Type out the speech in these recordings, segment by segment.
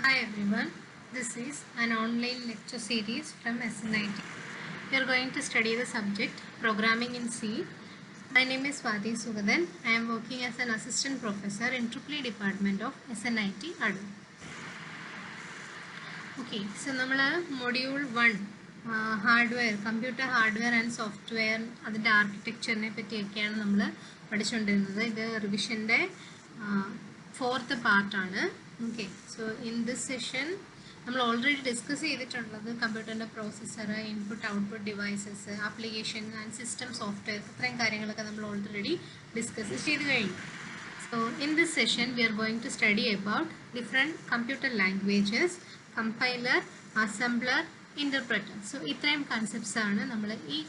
Hi everyone, this is an online lecture series from SNIT. We are going to study the subject Programming in C. My name is Swati Sugadan. I am working as an assistant professor in EEE department of SNIT Adu. Okay, so we module 1 hardware, computer hardware and software അതിൻ്റെ ആർക്കിടെക്ചറിനെ പറ്റിയൊക്കെയാണ് നമ്മൾ പഠിച്ചുകൊണ്ടിരുന്നത്. ഇത് റിവിഷൻ്റെ fourth പാർട്ടാണ്. Okay, so in this session നമ്മൾ already discuss ചെയ്തിട്ടുള്ളത് കമ്പ്യൂട്ടറിൻ്റെ processor, input output devices, application and system software, ഇത്രയും കാര്യങ്ങളൊക്കെ നമ്മൾ ഓൾറെഡി ഡിസ്കസ് ചെയ്ത് കഴിഞ്ഞു. So in this session we are going to study about different computer languages, compiler, assembler, interpreter. So ഇത്രയും concepts ആണ് നമ്മൾ ഈ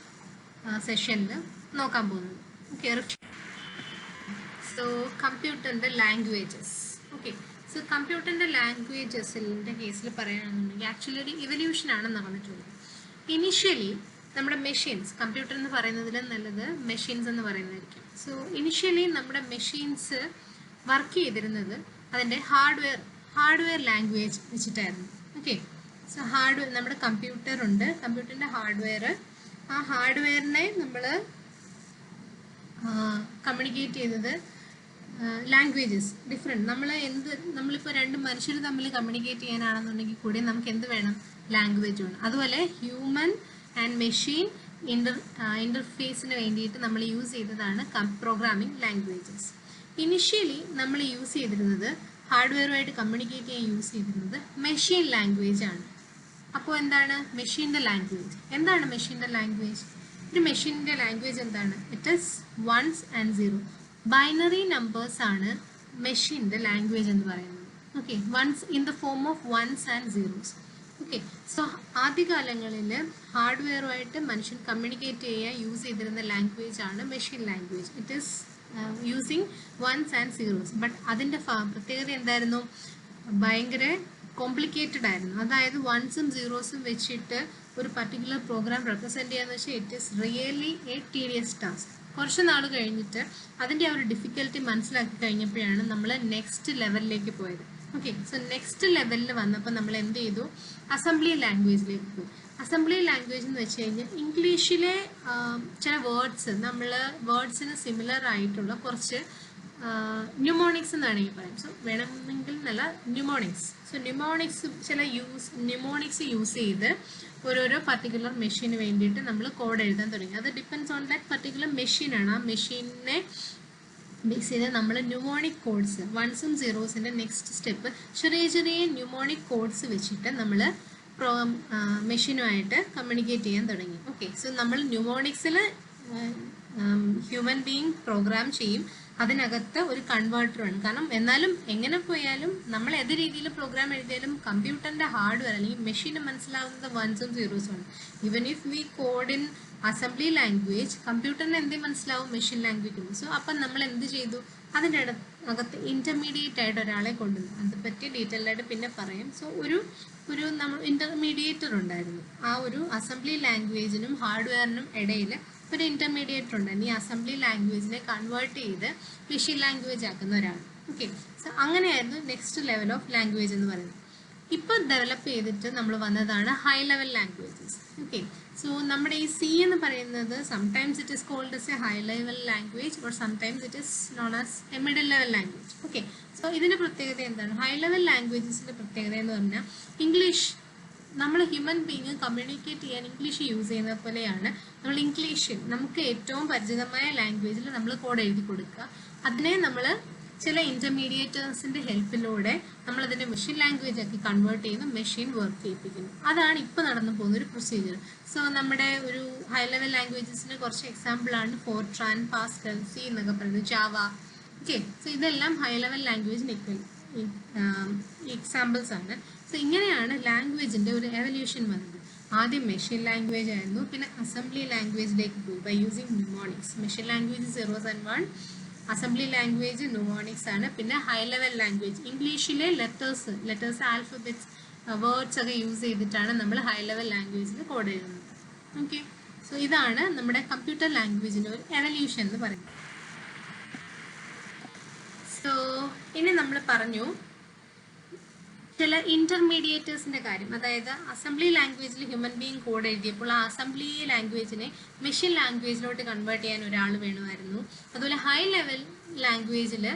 സെഷനിൽ നോക്കാൻ പോകുന്നത്. Okay, so കമ്പ്യൂട്ടറിൻ്റെ ലാംഗ്വേജസ്. ഓക്കെ, സോ കമ്പ്യൂട്ടറിൻ്റെ ലാംഗ്വേജസിൻ്റെ കേസിൽ പറയുകയാണെന്നുണ്ടെങ്കിൽ ആക്ച്വലി ഒരു ഇവല്യൂഷൻ ആണെന്ന് പറഞ്ഞിട്ടുള്ളത്. ഇനിഷ്യലി നമ്മുടെ മെഷീൻസ്, കമ്പ്യൂട്ടർ എന്ന് പറയുന്നതിൽ നല്ലത് മെഷീൻസ് എന്ന് പറയുന്നതായിരിക്കും. സോ ഇനിഷ്യലി നമ്മുടെ മെഷീൻസ് വർക്ക് ചെയ്തിരുന്നത് അതിൻ്റെ ഹാർഡ്വെയർ ലാംഗ്വേജ് വെച്ചിട്ടായിരുന്നു. ഓക്കെ, സോ നമ്മുടെ കമ്പ്യൂട്ടർ ഉണ്ട്, കമ്പ്യൂട്ടറിൻ്റെ ഹാർഡ്വെയർ, ആ ഹാർഡ്വെയറിനെ നമ്മൾ കമ്മ്യൂണിക്കേറ്റ് ചെയ്തത് ലാംഗ്വേജസ് ഡിഫറെൻറ്റ്. നമ്മളിപ്പോൾ രണ്ട് മനുഷ്യർ തമ്മിൽ കമ്മ്യൂണിക്കേറ്റ് ചെയ്യാനാണെന്നുണ്ടെങ്കിൽ കൂടി നമുക്ക് എന്ത് വേണം? ലാംഗ്വേജ് വേണം. അതുപോലെ ഹ്യൂമൻ ആൻഡ് മെഷീൻ ഇൻ്റർഫേസിന് വേണ്ടിയിട്ട് നമ്മൾ യൂസ് ചെയ്തതാണ് പ്രോഗ്രാമിംഗ് ലാംഗ്വേജസ്. ഇനിഷ്യലി നമ്മൾ യൂസ് ചെയ്തിരുന്നത് ഹാർഡ്വെയറുമായിട്ട് കമ്മ്യൂണിക്കേറ്റ് ചെയ്യാൻ യൂസ് ചെയ്തിരുന്നത് മെഷീൻ ലാംഗ്വേജ് ആണ്. അപ്പോൾ എന്താണ് മെഷീൻ്റെ ലാംഗ്വേജ്? എന്താണ് മെഷീൻ്റെ ലാംഗ്വേജ്? ഒരു മെഷീൻ്റെ ലാംഗ്വേജ് എന്താണ്? It is ones and zero, binary numbers ആണ് മെഷീൻ്റെ ലാംഗ്വേജ് എന്ന് പറയുന്നത്. Okay, ones in the form of ones and zeros. Okay, so ആദ്യകാലങ്ങളിൽ ഹാർഡ്വെയറുമായിട്ട് മനുഷ്യൻ കമ്മ്യൂണിക്കേറ്റ് ചെയ്യാൻ യൂസ് ചെയ്തിരുന്ന ലാംഗ്വേജ് ആണ് machine language. It is using ones and zeros. But അതിൻ്റെ പ്രത്യേകത എന്തായിരുന്നു? ഭയങ്കര കോംപ്ലിക്കേറ്റഡ് ആയിരുന്നു. അതായത് വൺസും സീറോസും വെച്ചിട്ട് ഒരു പർട്ടിക്കുലർ പ്രോഗ്രാം റെപ്രസെൻറ്റ് ചെയ്യാന്ന് വെച്ചാൽ it is really A tedious task. കുറച്ച് നാൾ കഴിഞ്ഞിട്ട് അതിൻ്റെ ആ ഒരു ഡിഫിക്കൽട്ടി മനസ്സിലാക്കി കഴിഞ്ഞപ്പോഴാണ് നമ്മൾ നെക്സ്റ്റ് ലെവലിലേക്ക് പോയത്. ഓക്കെ, സോ നെക്സ്റ്റ് ലെവലിൽ വന്നപ്പോൾ നമ്മൾ എന്ത് ചെയ്തു? അസംബ്ലി ലാംഗ്വേജിലേക്ക് പോയി. അസംബ്ലി ലാംഗ്വേജ് എന്ന് വെച്ച് കഴിഞ്ഞാൽ ഇംഗ്ലീഷിലെ ചില വേർഡ്സിന് സിമിലർ ആയിട്ടുള്ള കുറച്ച് ന്യൂമോണിക്സ് എന്ന് വേണമെങ്കിൽ പറയാം. സോ വേണമെങ്കിൽ എന്നല്ല, ന്യൂമോണിക്സ്. സോ ന്യൂമോണിക്സ് യൂസ് ചെയ്ത് ഓരോരോ പർട്ടിക്കുലർ മെഷീന് വേണ്ടിയിട്ട് നമ്മൾ കോഡ് എഴുതാൻ തുടങ്ങി. അത് ഡിപ്പെൻഡ്സ് ഓൺ ദാറ്റ് പർട്ടിക്കുലർ മെഷീനാണ്. ആ മെഷീനെ ബേസ് ചെയ്ത് നമ്മൾ ന്യൂമോണിക് കോഡ്സ്, വൺസും സീറോസിൻ്റെ നെക്സ്റ്റ് സ്റ്റെപ്പ് ചെറിയ ചെറിയ ന്യൂമോണിക് കോഡ്സ് വെച്ചിട്ട് നമ്മൾ മെഷീനുമായിട്ട് കമ്മ്യൂണിക്കേറ്റ് ചെയ്യാൻ തുടങ്ങി. ഓക്കെ, സോ നമ്മൾ ന്യൂമോണിക്സിൽ ഹ്യൂമൻ ബീയിങ് പ്രോഗ്രാം ചെയ്യും, അതിനകത്ത് ഒരു കൺവേർട്ടർ വേണം. കാരണം എന്നാലും എങ്ങനെ പോയാലും നമ്മൾ ഏത് രീതിയിൽ പ്രോഗ്രാം എഴുതിയാലും കമ്പ്യൂട്ടറിൻ്റെ ഹാർഡ്വെയർ അല്ലെങ്കിൽ മെഷീന് മനസ്സിലാവുന്നത് വൺസും സീറോസും ആണ്. Even if we code in assembly language, കമ്പ്യൂട്ടറിന് എന്തേ മനസ്സിലാവും? Machine language. സോ അപ്പം നമ്മൾ എന്ത് ചെയ്തു? അതിൻ്റെ അകത്ത് ഇൻ്റർമീഡിയറ്റ് ആയിട്ട് ഒരാളെ കൊണ്ടുവന്നു. അതിനെപ്പറ്റി ഡീറ്റെയിൽഡ് ആയിട്ട് പിന്നെ പറയാം. സോ ഒരു നമ്മൾ ഇൻ്റർമീഡിയേറ്റർ ഉണ്ടായിരുന്നു. ആ ഒരു അസംബ്ലി ലാംഗ്വേജിനും ഹാർഡ്വെയറിനും ഇടയിൽ ഒരു ഇൻ്റർമീഡിയേറ്റർ ഉണ്ടായിരുന്നു. ഈ അസംബ്ലി ലാംഗ്വേജിനെ കൺവേർട്ട് ചെയ്ത് മെഷീൻ ലാംഗ്വേജ് ആക്കുന്ന ഒരാൾ. ഓക്കെ, സോ അങ്ങനെയായിരുന്നു നെക്സ്റ്റ് ലെവൽ ഓഫ് ലാംഗ്വേജ് എന്ന് പറയുന്നത്. ഇപ്പോൾ ഡെവലപ്പ് ചെയ്തിട്ട് നമ്മൾ വന്നതാണ് high level languages. Okay, so നമ്മുടെ ഈ സി എന്ന് പറയുന്നത് sometimes it is called as a high level language or sometimes it is known as a middle level language. Okay, so ഇതിൻ്റെ പ്രത്യേകത എന്താണ്? ഹൈ ലെവൽ ലാംഗ്വേജസിൻ്റെ പ്രത്യേകത എന്ന് പറഞ്ഞാൽ ഇംഗ്ലീഷ്, നമ്മൾ ഹ്യൂമൻ ബീയിങ് കമ്മ്യൂണിക്കേറ്റ് ചെയ്യാൻ ഇംഗ്ലീഷ് യൂസ് ചെയ്യുന്ന പോലെയാണ് നമ്മൾ ഇംഗ്ലീഷിൽ നമുക്ക് ഏറ്റവും പരിചിതമായ ലാംഗ്വേജിൽ നമ്മൾ കോഡ് എഴുതി കൊടുക്കുക. അതിനെ നമ്മൾ ചില ഇൻ്റർമീഡിയേറ്റേഴ്സിൻ്റെ ഹെൽപ്പിലൂടെ നമ്മളതിൻ്റെ മെഷീൻ ലാംഗ്വേജ് ആക്കി കൺവേർട്ട് ചെയ്യുന്നു, മെഷീൻ വർക്ക് ചെയ്യിപ്പിക്കുന്നു. അതാണ് ഇപ്പോൾ നടന്നു പോകുന്ന ഒരു പ്രൊസീജിയർ. സോ നമ്മുടെ ഒരു ഹൈ ലെവൽ ലാംഗ്വേജസിന് കുറച്ച് എക്സാമ്പിളാണ് ഫോർട്രാൻ, പാസ്കൽ, സി എന്നൊക്കെ പറയുന്നത്, ജാവ. ഓക്കെ, സോ ഇതെല്ലാം ഹൈ ലെവൽ ലാംഗ്വേജിന് എക്സാമ്പിൾസ് ആണ്. സോ ഇങ്ങനെയാണ് ലാംഗ്വേജിൻ്റെ ഒരു എവല്യൂഷൻ വന്നത്. ആദ്യം മെഷീൻ ലാംഗ്വേജ് ആയിരുന്നു, പിന്നെ അസംബ്ലി ലാംഗ്വേജിലേക്ക് പോയി by using mnemonics. Machine language 0s and 1, assembly language mnemonics ആണ്. പിന്നെ ഹൈ ലെവൽ ലാംഗ്വേജ് ഇംഗ്ലീഷിലെ ലെറ്റേഴ്സ് ആൽഫബറ്റ്സ് വേർഡ്സ് ഒക്കെ യൂസ് ചെയ്തിട്ടാണ് നമ്മൾ ഹൈ ലെവൽ ലാംഗ്വേജിൽ കോഡ് എഴുതുന്നത്. ഓക്കെ, സോ ഇതാണ് നമ്മുടെ കമ്പ്യൂട്ടർ ലാംഗ്വേജിൻ്റെ ഒരു എവല്യൂഷൻ എന്ന് പറയുന്നത്. സോ ഇനി നമ്മൾ പറഞ്ഞു ചില ഇന്റർമീഡിയേറ്റേഴ്സിന്റെ കാര്യം, അതായത് അസംബ്ലി ലാംഗ്വേജിൽ ഹ്യൂമൻ ബീങ് കോഡ് എഴുതിയപ്പോൾ ആ അസംബ്ലി ലാംഗ്വേജിനെ മെഷീൻ ലാംഗ്വേജിലോട്ട് കൺവേർട്ട് ചെയ്യാൻ ഒരാൾ വേണമായിരുന്നു. അതുപോലെ ഹൈ ലെവൽ ലാംഗ്വേജിൽ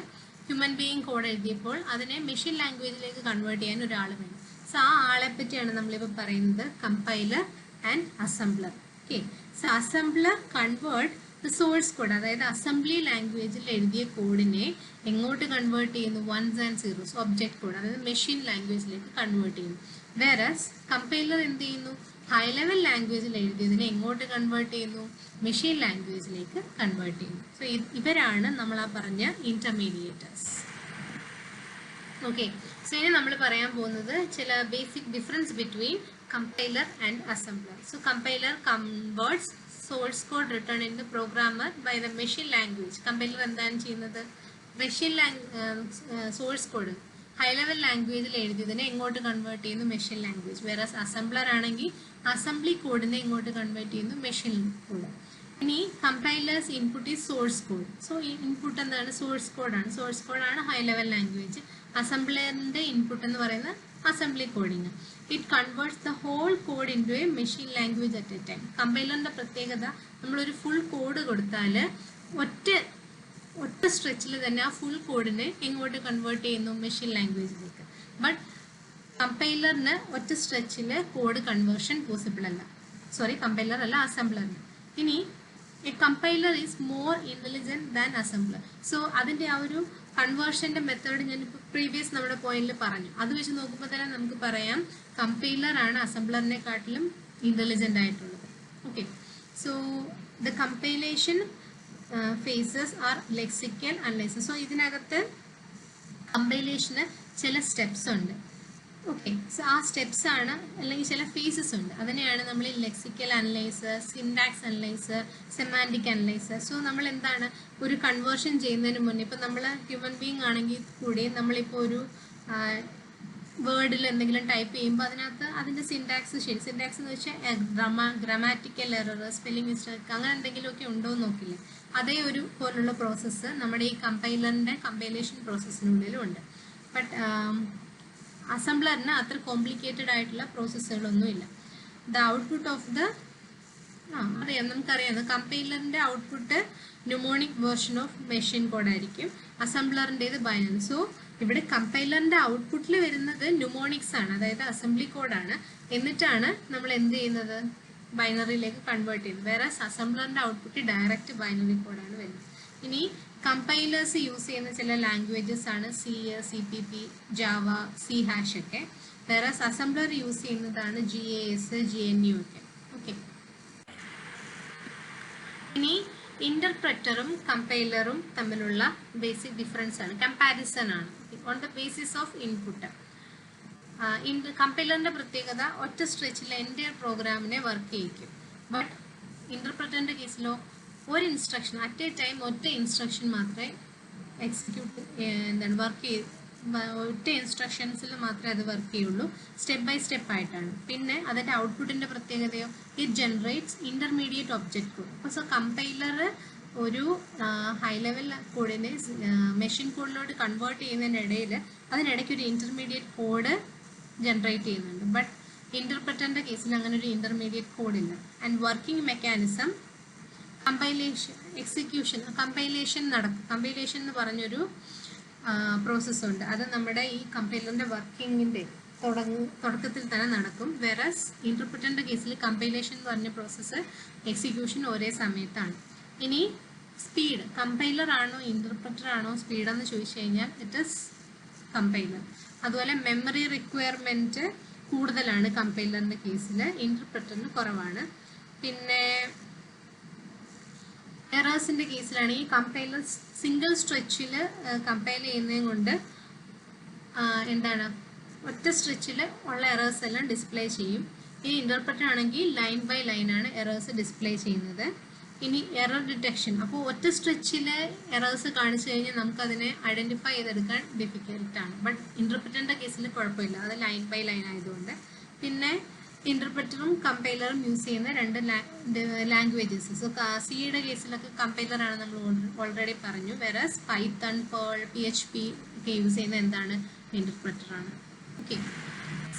ഹ്യൂമൻ ബീങ് കോഡ് എഴുതിയപ്പോൾ അതിനെ മെഷീൻ ലാംഗ്വേജിലേക്ക് കൺവേർട്ട് ചെയ്യാൻ ഒരാൾ വേണം. സോ ആ ആളെ പറ്റിയാണ് നമ്മളിപ്പോൾ പറയുന്നത്, compiler and assembler. Okay, so assembler convert the source code, അതായത് അസംബ്ലി ലാംഗ്വേജിൽ എഴുതിയ കോഡിനെ എങ്ങോട്ട് കൺവേർട്ട് ചെയ്യുന്നു? Ones and zeros, object code, അതായത് മെഷീൻ ലാംഗ്വേജിലേക്ക് കൺവേർട്ട് ചെയ്യുന്നു. വേറസ് കമ്പൈലർ എന്ത് ചെയ്യുന്നു? ഹൈ ലെവൽ ലാംഗ്വേജിൽ എഴുതിയതിനെ എങ്ങോട്ട് കൺവേർട്ട് ചെയ്യുന്നു? മെഷീൻ ലാംഗ്വേജിലേക്ക് കൺവേർട്ട് ചെയ്യുന്നു. സോ ഇവരാണ് നമ്മൾ ആ പറഞ്ഞ ഇന്റർമീഡിയേറ്റേഴ്സ്. ഓക്കെ, സോ ഇനി നമ്മൾ പറയാൻ പോകുന്നത് ചില basic difference between compiler and assembler. So compiler converts source code written in the programmer by the machine language. Compiler എന്താണ് ചെയ്യുന്നത്? Machine source code high level ലാംഗ്വേജിൽ എഴുതിയതിനെ എങ്ങോട്ട് കൺവേർട്ട് ചെയ്യുന്നു? Machine language. വേറെ അസംബ്ലർ ആണെങ്കിൽ അസംബ്ലി കോഡിനെ എങ്ങോട്ട് കൺവേർട്ട് ചെയ്യുന്നു? Machine code. ഇനി compilers input is source code. So input എന്താണ്? സോഴ്സ് കോഡാണ്. സോഴ്സ് കോഡാണ് ഹൈ ലെവൽ ലാംഗ്വേജ്. അസംബ്ലറിന്റെ ഇൻപുട്ട് എന്ന് പറയുന്നത് assembly coding. It converts the whole code into a machine language at a time. കമ്പൈലറിന്റെ പ്രത്യേകത, നമ്മളൊരു ഫുൾ കോഡ് കൊടുത്താൽ ഒറ്റ സ്ട്രെച്ചിൽ തന്നെ ആ ഫുൾ കോഡിനെ എങ്ങോട്ട് കൺവേർട്ട് ചെയ്യുന്നു? മെഷീൻ ലാംഗ്വേജിലേക്ക്. ബട്ട് കമ്പൈലറിന് ഒറ്റ സ്ട്രെച്ചിൽ കോഡ് കൺവേർഷൻ പോസിബിൾ അല്ല. സോറി, കമ്പൈലർ അല്ല, അസംബ്ലറിന്. ഇനി A compiler is more intelligent than assembler. So അതിന്റെ ആ ഒരു കൺവേർഷന്റെ മെത്തേഡ് ഞാൻ ഇപ്പോൾ പ്രീവിയസ് നമ്മുടെ പോയിന്റിൽ പറഞ്ഞു. അത് വെച്ച് നോക്കുമ്പോൾ തന്നെ നമുക്ക് പറയാം കമ്പൈലർ ആണ് അസംബ്ലറിനെക്കാട്ടിലും ഇന്റലിജന്റ് ആയിട്ടുള്ളത്. Okay, so the compilation phases are lexical analysis. So ഇതിനകത്ത് കമ്പൈലേഷന് ചില സ്റ്റെപ്സ് ഉണ്ട്. ഓക്കെ, സോ ആ സ്റ്റെപ്സ് ആണ്, അല്ലെങ്കിൽ ചില ഫേസസ് ഉണ്ട്. അതിനെയാണ് നമ്മൾ lexical analyser, syntax analyser, semantic analyser. So നമ്മൾ എന്താണ് ഒരു കൺവേർഷൻ ചെയ്യുന്നതിന് മുന്നേ, ഇപ്പം നമ്മൾ ഹ്യൂമൻ ബീങ് ആണെങ്കിൽ കൂടി നമ്മളിപ്പോൾ ഒരു വേർഡിൽ എന്തെങ്കിലും ടൈപ്പ് ചെയ്യുമ്പോൾ അതിനകത്ത് അതിൻ്റെ സിൻടാക്സ് ശരി, സിൻടാക്സ് എന്ന് വെച്ചാൽ ഗ്രാമാറ്റിക്കൽ എറർ, സ്പെല്ലിംഗ് മിസ്റ്റേക്ക്, അങ്ങനെ എന്തെങ്കിലുമൊക്കെ ഉണ്ടോ എന്ന് നോക്കില്ലേ. അതേ ഒരു പോലുള്ള പ്രോസസ്സ് നമ്മുടെ ഈ കമ്പൈലറിൻ്റെ കമ്പൈലേഷൻ പ്രോസസ്സിനുള്ളിലും ഉണ്ട്. ബട്ട് അസംബ്ലറിന് അത്ര കോംപ്ലിക്കേറ്റഡ് ആയിട്ടുള്ള പ്രോസസ്സുകളൊന്നുമില്ല. ദ ഔട്ട്പുട്ട് ഓഫ് ദ നമുക്കറിയാം കമ്പൈലറിന്റെ output mnemonic version of machine code ആയിരിക്കും, അസംബ്ലറിൻ്റെത് ബൈനറി. സോ ഇവിടെ കമ്പൈലറിന്റെ ഔട്ട്പുട്ടിൽ വരുന്നത് ന്യൂമോണിക്സ് ആണ്, അതായത് അസംബ്ലി കോഡാണ്. എന്നിട്ടാണ് നമ്മൾ എന്ത് ചെയ്യുന്നത്? ബൈനറിയിലേക്ക് കൺവേർട്ട് ചെയ്യുന്നത്. വേറെ അസംബ്ലറിന്റെ ഔട്ട്പുട്ട് ഡയറക്റ്റ് ബൈനറി കോഡാണ് വരുന്നത്. ഇനി കമ്പൈലേഴ്സ് യൂസ് ചെയ്യുന്ന ചില ലാംഗ്വേജസ് ആണ് CPP, ജാവ, C# ഒക്കെ. വേറെ അസംബ്ലർ യൂസ് ചെയ്യുന്നതാണ് GAS, GNU ഒക്കെ. ഓക്കെ, ഇനി ഇന്റർപ്രറ്ററും കമ്പൈലറും തമ്മിലുള്ള ബേസിക് ഡിഫറൻസ് ആണ്, കമ്പാരിസൺ ആണ് on the basis of input. കമ്പൈലറിന്റെ പ്രത്യേകത ഒറ്റ സ്ട്രെച്ചിൽ എൻ്റെ പ്രോഗ്രാമിനെ വർക്ക് ചെയ്യിക്കും. ബട്ട് ഇന്റർപ്രറ്ററിന്റെ കേസിലോ ഒരു ഇൻസ്ട്രക്ഷൻ അറ്റ് എ ടൈം, ഒറ്റ ഇൻസ്ട്രക്ഷൻ മാത്രമേ എക്സിക്യൂട്ട് വർക്ക് ഒറ്റ ഇൻസ്ട്രക്ഷൻസിൽ മാത്രമേ അത് വർക്ക് ചെയ്യുള്ളൂ, സ്റ്റെപ്പ് ബൈ സ്റ്റെപ്പ് ആയിട്ടാണ്. പിന്നെ അതിൻ്റെ ഔട്ട്പുട്ടിൻ്റെ പ്രത്യേകതയോ it generates intermediate object code. അപ്പോൾ സോ കമ്പൈലർ ഒരു ഹൈ ലെവൽ കോഡിനെ മെഷീൻ കോഡിലോട്ട് കൺവേർട്ട് ചെയ്യുന്നതിനിടയിൽ അതിനിടയ്ക്ക് ഒരു ഇന്റർമീഡിയറ്റ് കോഡ് ജനറേറ്റ് ചെയ്യുന്നുണ്ട്. ബട്ട് ഇന്റർപ്രറ്ററിൻ്റെ കേസിൽ അങ്ങനെ ഒരു ഇന്റർമീഡിയറ്റ് കോഡില്ല. And working mechanism compilation, execution, compilation നടക്കും. കമ്പൈലേഷൻ എന്ന് പറഞ്ഞൊരു പ്രോസസ്സുണ്ട്, അത് നമ്മുടെ ഈ കമ്പൈലറിൻ്റെ വർക്കിങ്ങിൻ്റെ തുടക്കത്തിൽ തന്നെ നടക്കും. വേറസ് ഇന്റർപ്രറ്ററിൻ്റെ കേസിൽ കമ്പൈലേഷൻ എന്ന് പറഞ്ഞ പ്രോസസ്സ്, എക്സിക്യൂഷൻ ഒരേ സമയത്താണ്. ഇനി സ്പീഡ്, കമ്പൈലർ ആണോ ഇന്റർപ്രറ്റർ ആണോ സ്പീഡെന്ന് ചോദിച്ചു കഴിഞ്ഞാൽ ഇറ്റ് ഇസ് കമ്പൈലർ. അതുപോലെ മെമ്മറി റിക്വയർമെൻറ്റ് കൂടുതലാണ് കമ്പൈലറിൻ്റെ കേസിൽ, ഇന്റർപ്രറ്ററിന് കുറവാണ്. പിന്നെ എറേഴ്സിൻ്റെ കേസിലാണെങ്കിൽ കമ്പൈലർ സിംഗിൾ സ്ട്രെച്ചിൽ കമ്പൈൽ ചെയ്യുന്നതും കൊണ്ട് എന്താണ് ഒറ്റ സ്ട്രെച്ചിൽ ഉള്ള എറേഴ്സ് എല്ലാം ഡിസ്പ്ലേ ചെയ്യും. ഇനി ഇന്റർപ്രറ്റർ ആണെങ്കിൽ ലൈൻ ബൈ ലൈൻ ആണ് എറേഴ്സ് ഡിസ്പ്ലേ ചെയ്യുന്നത്. ഇനി എറർ ഡിറ്റക്ഷൻ, അപ്പോൾ ഒറ്റ സ്ട്രെച്ചിൽ എറേഴ്സ് കാണിച്ചു കഴിഞ്ഞാൽ നമുക്കതിനെ ഐഡൻറ്റിഫൈ ചെയ്തെടുക്കാൻ ഡിഫിക്കൽട്ടാണ്. ബട്ട് ഇന്റർപ്രറ്ററിൻ്റെ കേസിൽ കുഴപ്പമില്ല, അത് ലൈൻ ബൈ ലൈൻ ആയതുകൊണ്ട്. പിന്നെ ഇന്റർപ്രറ്ററും കമ്പൈലറും യൂസ് ചെയ്യുന്ന രണ്ട് ലാംഗ്വേജസ്. സോ സിയുടെ കേസിലൊക്കെ കമ്പൈലറാണ് നമ്മൾ ഓൾറെഡി പറഞ്ഞു. വേറെ പൈത്തൺ, പേൾ, PHP ഒക്കെ യൂസ് ചെയ്യുന്ന എന്താണ്? ഇന്റർപ്രറ്ററാണ്. ഓക്കെ.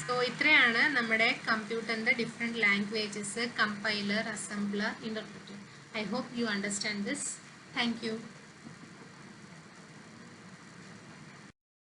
സോ ഇത്രയാണ് നമ്മുടെ കമ്പ്യൂട്ടറിൻ്റെ different languages, compiler, assembler, interpreter. I hope you understand this. Thank U.